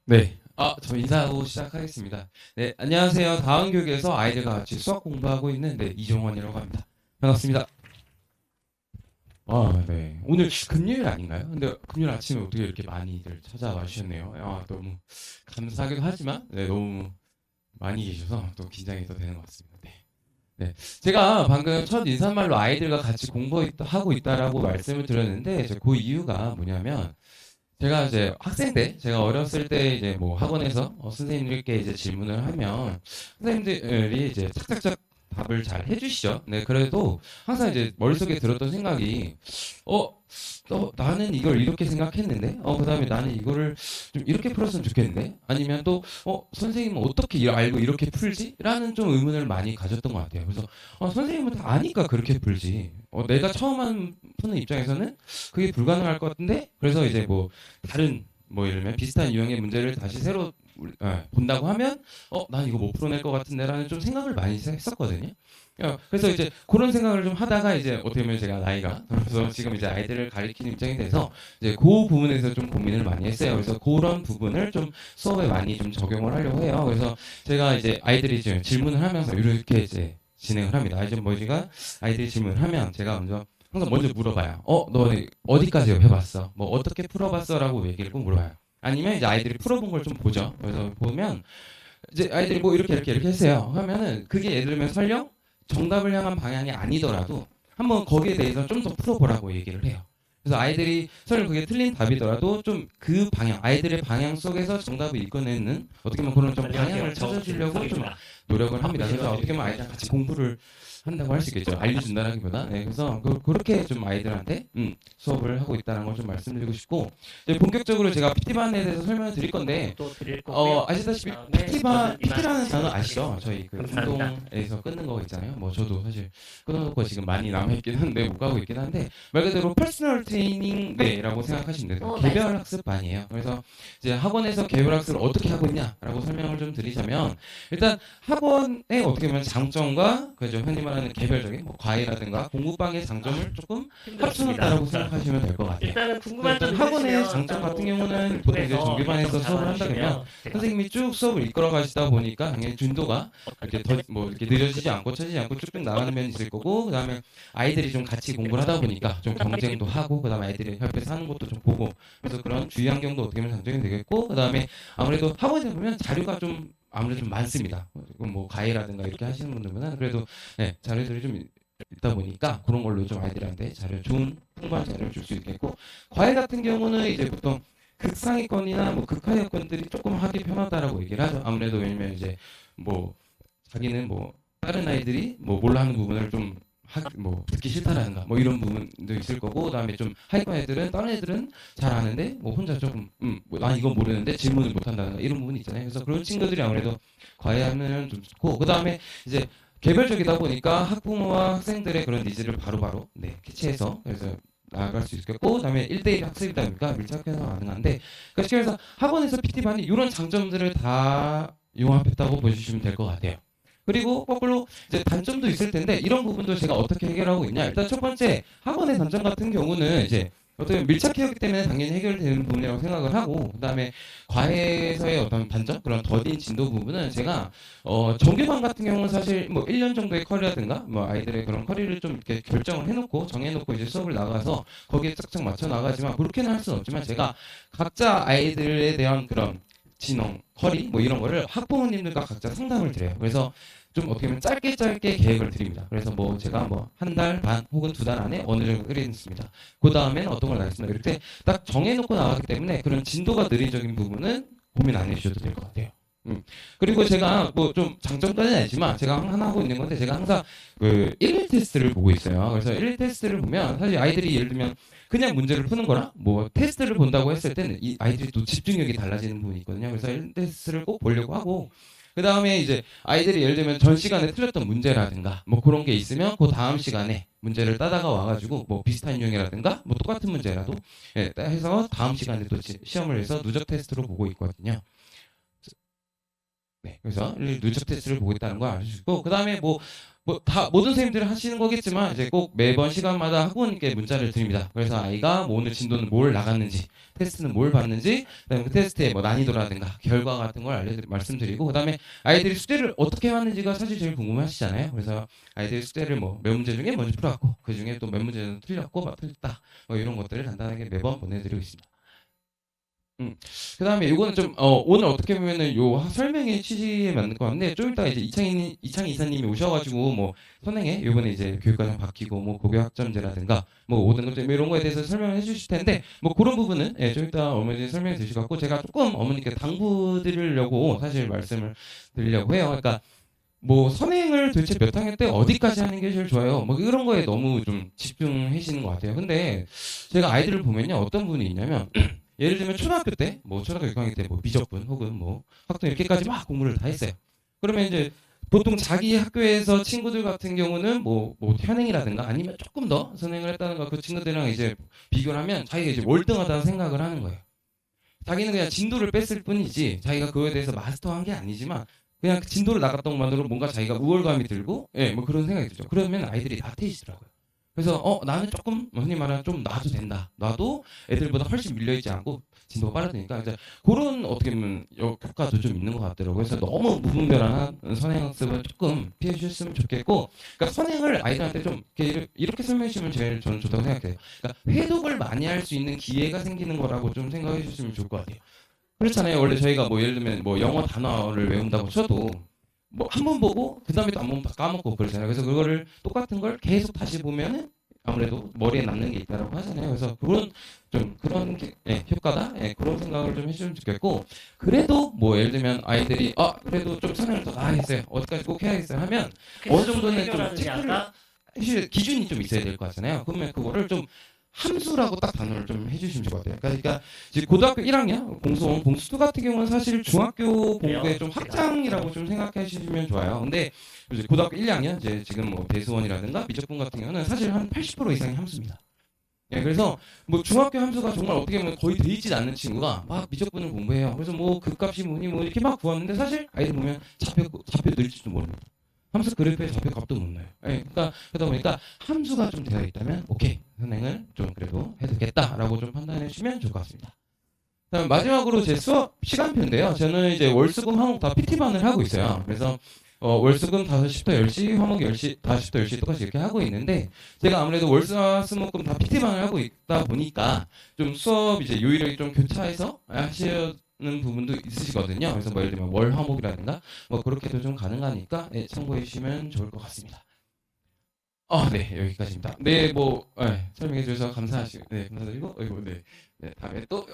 네. 저 인사하고 시작하겠습니다. 네, 안녕하세요. 다원교육에서 아이들과 같이 수학 공부하고 있는 이종원이라고 합니다. 반갑습니다. 네. 오늘 금요일 아닌가요? 근데 금요일 아침에 어떻게 이렇게 많이들 찾아와 주셨네요. 너무 감사하기도 하지만, 네, 너무 많이 계셔서 또 긴장이 더 되는 것 같습니다. 네. 네. 제가 방금 첫 인사말로 아이들과 같이 공부하고 있다라고 말씀을 드렸는데, 이제 그 이유가 뭐냐면, 제가 이제 학생 때, 제가 어렸을 때 이제 뭐 학원에서 선생님들께 이제 질문을 하면 선생님들이 이제 착착착 답을 잘 해주시죠. 네, 그래도 항상 이제 머릿속에 들었던 생각이, 어, 나는 이걸 이렇게 생각했는데, 그다음에 나는 이거를 좀 이렇게 풀었으면 좋겠는데, 아니면 또, 선생님은 어떻게 알고 이렇게 풀지? 라는 좀 의문을 많이 가졌던 것 같아요. 그래서, 선생님은 다 아니까 그렇게 풀지. 내가 처음 푸는 입장에서는 그게 불가능할 것 같은데, 그래서 이제 뭐, 다른 뭐 예를 들면 비슷한 유형의 문제를 다시 새로 본다고 하면 난 이거 못 풀어낼 것 같은데라는 좀 생각을 많이 했었거든요. 그래서 이제 그런 생각을 좀 하다가 이제 어떻게 보면 제가 나이가 들어서 지금 이제 아이들을 가리키는 입장이 돼서 이제 그 부분에서 좀 고민을 많이 했어요. 그래서 그런 부분을 좀 수업에 많이 좀 적용을 하려고 해요. 그래서 제가 이제 아이들이 지금 질문을 하면서 이렇게 이제 진행을 합니다. 이제 뭐지가 아이들이 질문을 하면 제가 항상 먼저 물어봐요. 너 어디까지 해봤어? 뭐 어떻게 풀어봤어?라고 얘기를 꼭 물어봐요. 아니면 이제 아이들이 풀어본 걸 좀 보죠. 그래서 보면 이제 아이들이 뭐 이렇게 했어요. 하면은 그게 예를 들면 설령 정답을 향한 방향이 아니더라도 한번 거기에 대해서 좀 더 풀어보라고 얘기를 해요. 그래서 아이들이 설령 그게 틀린 답이더라도 좀 그 방향, 아이들의 방향 속에서 정답을 이끌어내는 어떻게 보면 그런 좀 방향을 찾아주려고 좀 노력을 합니다. 그래서 어떻게 보면 아이랑 같이 공부를 한다고 할 수 있겠죠. 알려준다라기보다. 네, 그래서 그렇게 좀 아이들한테 수업을 하고 있다는 걸 좀 말씀드리고 싶고 이제 본격적으로 제가 PT반에 대해서 설명을 드릴 건데 또 드릴 거고요. 아시다시피 PT라는 단어 아시죠? 저희 그 운동에서 끊는 거 있잖아요. 뭐 저도 사실 끊어놓고 지금 많이 남아있긴 한데 못 가고 있긴 한데 말 그대로 퍼스널 트레이닝 네라고 생각하시면 돼요. 개별 학습반이에요. 그래서 이제 학원에서 개별 학습을 어떻게 하고 있냐라고 설명을 좀 드리자면 일단 학원의 어떻게 보면 장점과 그죠 흔히 말하는 개별적인 뭐 과외라든가 공부방의 장점을 조금 합쳐놨다라고 생각하시면 될 것 같아요. 일단은 궁금한 점 학원의 있으시면 장점 같은 따로 경우는 보통 이제 통해서 정규반에서 수업을 한다면 전화주시면 제가 선생님이 쭉 수업을 이끌어 가시다 보니까 당연히 준도가 이렇게 뭐 이렇게 느려지지 않고 처지지 않고 쭉쭉 나가는 면이 있을 거고 그다음에 아이들이 좀 같이 공부를 하다 보니까 좀 경쟁도 하고 그다음에 아이들이 옆에서 하는 것도 좀 보고 그래서 그런 주의 환경도 어떻게 보면 장점이 되겠고 그다음에 아무래도 학원에 보면 자료가 좀 아무래도 좀 많습니다. 뭐 과외라든가 이렇게 하시는 분들보다는 그래도 네, 자료들이 좀 있다 보니까 그런 걸로 좀 아이들한테 좋은 풍부한 자료를 줄 수 있겠고 과외 같은 경우는 이제 보통 극상위권이나 뭐 극하위권들이 조금 하기 편하다라고 얘기를 하죠. 아무래도 왜냐면 이제 뭐 자기는 뭐 다른 아이들이 뭐 몰라 하는 부분을 좀 뭐 듣기 싫다라든가 뭐 이런 부분도 있을 거고 그다음에 좀 하위권 애들은 다른 애들은 잘 아는데 뭐 혼자 조금 난 이건 모르는데 질문을 못 한다든가 이런 부분이 있잖아요. 그래서 그런 친구들이 아무래도 과외하면 좀 좋고 그다음에 이제 개별적이다 보니까 학부모와 학생들의 그런 니즈를 바로바로 네, 캐치해서 그래서 나아갈 수 있겠고 그다음에 1대1 학습이다 보니까 밀착해서 가능한데 그러니까 쉽게 해서 학원에서 PT반이 이런 장점들을 다 융합했다고 보시면 될 것 같아요. 그리고 거꾸로 이제 단점도 있을 텐데 이런 부분도 제가 어떻게 해결하고 있냐 일단 첫 번째 학원의 단점 같은 경우는 이제 어떻게 밀착해왔기 때문에 당연히 해결되는 부분이라고 생각을 하고 그다음에 과외에서의 어떤 단점 그런 더딘 진도 부분은 제가 정규반 같은 경우는 사실 뭐 1년 정도의 커리라든가 뭐 아이들의 그런 커리를 좀 이렇게 결정을 해놓고 정해놓고 이제 수업을 나가서 거기에 짝짝 맞춰 나가지만 그렇게는 할 수는 없지만 제가 각자 아이들에 대한 그런 진흥, 커리 뭐 이런 거를 학부모님들과 각자 상담을 드려요. 그래서 좀 어떻게 보면 짧게 계획을 드립니다. 그래서 뭐 제가 뭐 한 달 반 혹은 2달 안에 어느 정도 끓이겠습니다. 그 다음에는 어떤 걸 하겠습니다. 이렇게 딱 정해놓고 나가기 때문에 그런 진도가 느린적인 부분은 고민 안 해주셔도 될 것 같아요. 그리고 제가 뭐 좀 장점까지는 아니지만 제가 하나 하고 있는 건데 제가 항상 그 1일 테스트를 보고 있어요. 그래서 1일 테스트를 보면 사실 아이들이 예를 들면 그냥 문제를 푸는 거랑 뭐 테스트를 본다고 했을 때는 이 아이들이 또 집중력이 달라지는 부분이 있거든요. 그래서 1일 테스트를 꼭 보려고 하고 그 다음에 이제 아이들이 예를 들면 전 시간에 틀렸던 문제라든가 뭐 그런 게 있으면 그 다음 시간에 문제를 따다가 와가지고 뭐 비슷한 유형이라든가 뭐 똑같은 문제라도 해서 다음 시간에 또 시험을 해서 누적 테스트로 보고 있거든요. 네, 그래서 누적 테스트를 보고 있다는 걸 알려주고 그 다음에 뭐 뭐 다 모든 선생님들이 하시는 거겠지만 이제 꼭 매번 시간마다 학부모님께 문자를 드립니다. 그래서 아이가 뭐 오늘 진도는 뭘 나갔는지, 테스트는 뭘 봤는지, 그다음에 그 테스트의 뭐 난이도라든가 결과 같은 걸 말씀드리고, 그다음에 아이들이 숙제를 어떻게 해왔는지가 사실 제일 궁금하시잖아요. 그래서 아이들이 숙제를 뭐 몇 문제 중에 먼저 풀었고, 그 중에 또 몇 문제는 틀렸고, 막 틀렸다, 뭐 이런 것들을 간단하게 매번 보내드리고 있습니다. 그다음에 이거는 좀 오늘 어떻게 보면은 요 설명의 취지에 맞는 것 같은데, 좀 이따 이제 이창희 이사님이 오셔가지고 뭐 선행에 요번에 이제 교육과정 바뀌고 뭐 고교 학점제라든가 뭐 5등급제 뭐 이런 거에 대해서 설명을 해주실 텐데, 뭐 그런 부분은 예, 좀 이따 어머니 설명해 주실 것 같고, 제가 조금 어머니께 당부드리려고 사실 말씀을 드리려고 해요. 그러니까 뭐 선행을 도대체 몇 학년 때 어디까지 하는 게 제일 좋아요? 뭐 이런 거에 너무 좀 집중하시는 것 같아요. 근데 제가 아이들을 보면요, 어떤 분이 있냐면 예를 들면 초등학교 때, 뭐 초등학교 6학년 때 뭐 미적분 혹은 뭐 학점 이렇게까지 막 공부를 다 했어요. 그러면 이제 보통 자기 학교에서 친구들 같은 경우는 뭐 현행이라든가 아니면 조금 더 선행을 했다는가 그 친구들이랑 이제 비교를 하면 자기가 이제 월등하다고 생각을 하는 거예요. 자기는 그냥 진도를 뺐을 뿐이지 자기가 그거에 대해서 마스터한 게 아니지만 그냥 그 진도를 나갔던 것만으로 뭔가 자기가 우월감이 들고, 예, 뭐 그런 생각이 들죠. 그러면 아이들이 나태해지더라고요. 그래서 나는 조금 흔히 말하는 좀 놔도 된다. 놔도 애들보다 훨씬 밀려있지 않고 진도가 빠르니까 이제 그런 어떻게 보면 효과도 좀 있는 것 같더라고요. 그래서 너무 무분별한 선행학습은 조금 피해 주셨으면 좋겠고, 그러니까 선행을 아이들한테 좀 이렇게 설명해 주시면 제일 저는 좋다고 생각해요. 그러니까 회독을 많이 할 수 있는 기회가 생기는 거라고 좀 생각해 주시면 좋을 것 같아요. 그렇잖아요. 원래 저희가 뭐 예를 들면 뭐 영어 단어를 외운다고 쳐도 뭐 한 번 보고 그 다음에 또 한 번 까먹고 그러잖아요. 그래서 그거를 똑같은 걸 계속 다시 보면은 아무래도 머리에 남는 게 있다라고 하잖아요. 그래서 그런 좀 그런 예, 효과다. 예, 그런 생각을 좀 해주면 좋겠고, 그래도 뭐 예를 들면 아이들이 그래도 좀 선행을 더 나아했어요. 어디까지 꼭 해야겠어요 하면 어느 정도는 좀 체크를 해주실 기준이 좀 있어야 될 것 같잖아요. 그러면 그거를 좀 함수라고 딱 단어를 좀 해주시면 좋을 것 같아요. 그러니까 지금 고등학교 1학년 봉수두 같은 경우는 사실 중학교 공부의 좀 확장이라고 좀 생각해 주시면 좋아요. 근데 이제 고등학교 1, 2학년 이제 지금 뭐 대수원이라든가 미적분 같은 경우는 사실 한 80% 이상이 함수입니다. 예, 그래서 뭐 중학교 함수가 정말 어떻게 보면 거의 돼 있지 않는 친구가 막 미적분을 공부해요. 그래서 뭐 극값이 뭐니 뭐 이렇게 막 구하는데 사실 아이들 보면 잡혀 늘지도 모릅니다. 함수 그래프의 좌표값도 못 나요. 예, 그러니까 그러다 보니까 함수가 좀 되어 있다면 오케이 선행을 좀 그래도 해도겠다라고 좀 판단해 주시면 좋을 것 같습니다. 그다음 마지막으로 제 수업 시간표인데요. 저는 이제 월수금 화목 다 PT반을 하고 있어요. 그래서 월수금 5시부터 10시, 화목 10시, 5시부터 10시 똑같이 이렇게 하고 있는데, 제가 아무래도 월수화수목금 다 PT반을 하고 있다 보니까 좀 수업 이제 요일을 좀 교차해서 하시는 부분도 있으시거든요. 그래서 뭐 예를 들면 월 화목이라든가 뭐 그렇게도 좀 가능하니까 예, 참고해 주시면 좋을 것 같습니다. 네, 여기까지입니다. 네, 뭐 설명해 주셔서 감사하시고, 네, 감사드리고, 네, 네, 다음에 또,